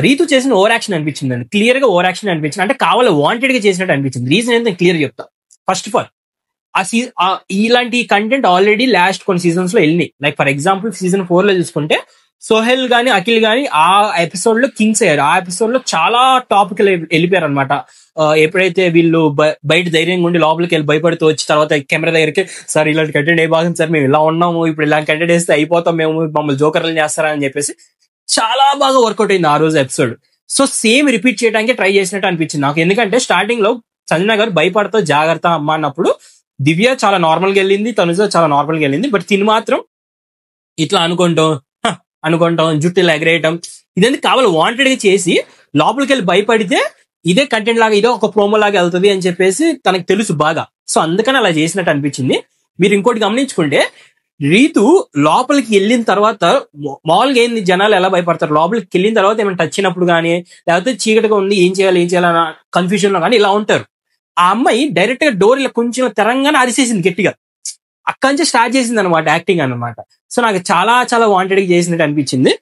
రీతు చేసిన over action అనిపించింది అండి. క్లియర్ గా ఓవర్ యాక్షన్ అనిపించింది. అంటే కావాలి వాంటెడ్ గా చేసినట్టు అనిపించింది. రీజన్ ఏంటో నేను క్లియర్ చెప్తా. ఫస్ట్ ఆఫ్ ఆల్ ఇలాంటి కంటెంట్ ఆల్రెడీ లాస్ట్ కొన్ని సీజన్స్ లో వెళ్ళినాయి. లైక్ ఫర్ ఎగ్జాంపుల్ సీజన్ 4 లో చూసుకుంటే సోహెల్ గాని అఖిల్ గాని ఆ ఎపిసోడ్ లో కింగ్స్ అయ్యారు. ఆ ఎపిసోడ్ లో చాలా టాపిక్ వెళ్ళిపోయారు అనమాట. ఎప్పుడైతే వీళ్ళు బయట ధైర్యంగా ఉండి లోపలికి వెళ్ళి భయపడుతూ వచ్చి తర్వాత కెమెరా దగ్గరికి, సార్ ఇలాంటి కంటెంట్ ఏ బాగుంది సార్, మేము ఇలా ఉన్నాము, ఇప్పుడు ఇలాంటి కంటెంట్ వేస్తే అయిపోతాం మేము, మమ్మల్ని జోకర్లు చేస్తారా అని చెప్పేసి చాలా బాగా వర్కౌట్ అయింది ఆ రోజు ఎపిసోడ్. సో సేమ్ రిపీట్ చేయడానికి ట్రై చేసినట్టు అనిపించింది నాకు. ఎందుకంటే స్టార్టింగ్ లో సంజన గారు భయపడతా జాగ్రత్త అమ్మ అన్నప్పుడు దివ్య చాలా నార్మల్ గా వెళ్ళింది, తనుజ చాలా నార్మల్ గా వెళ్ళింది. బట్ తిని మాత్రం ఇట్లా అనుకుంటాం జుట్టు ఇలా ఎగరేయటం ఇదేందుకు కావాలి వాంటెడ్ గా చేసి లోపలికి వెళ్ళి భయపడితే ఇదే కంటెంట్ లాగా ఇదే ఒక ప్రోమో లాగా వెళ్తుంది అని చెప్పేసి తనకు తెలుసు బాగా. సో అందుకని అలా చేసినట్టు అనిపించింది. మీరు ఇంకోటి గమనించుకుంటే రీతు లోపలికి వెళ్ళిన తర్వాత మామూలుగా ఏంది జనాలు ఎలా భయపడతారు, లోపలికి వెళ్ళిన తర్వాత ఏమైనా టచ్ అయినప్పుడు కానీ లేకపోతే చీకటిగా ఉంది ఏం చేయాలన్న కన్ఫ్యూజన్ లో కానీ ఇలా ఉంటారు. ఆ అమ్మాయి డైరెక్ట్ గా డోర్ ఇలా కొంచెం తెరంగానే అరిసేసింది గట్టిగా. అక్కడి నుంచి స్టార్ట్ చేసింది అనమాట యాక్టింగ్ అనమాట. సో నాకు చాలా చాలా వాంటెడ్ గా చేసినట్టు అనిపించింది.